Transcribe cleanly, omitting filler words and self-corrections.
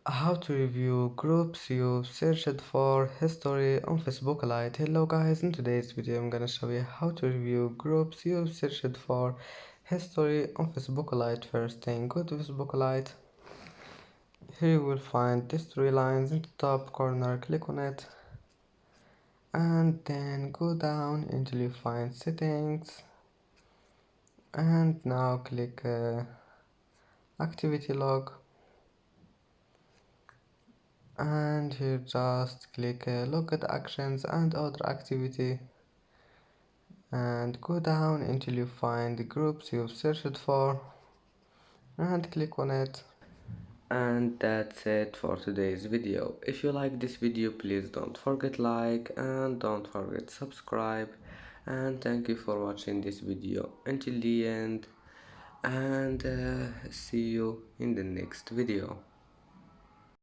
How to review groups you searched for history on Facebook Lite. Hello guys, in today's video I'm gonna show you how to review groups you searched for history on Facebook Lite. First thing, go to Facebook Lite. Here you will find these three lines in the top corner. Click on it and then go down until you find settings, and now click activity log, and here just click look at actions and other activity, and go down until you find the groups you've searched for and click on it. And that's it for today's video. If you like this video, please don't forget like and don't forget subscribe, and thank you for watching this video until the end, and see you in the next video.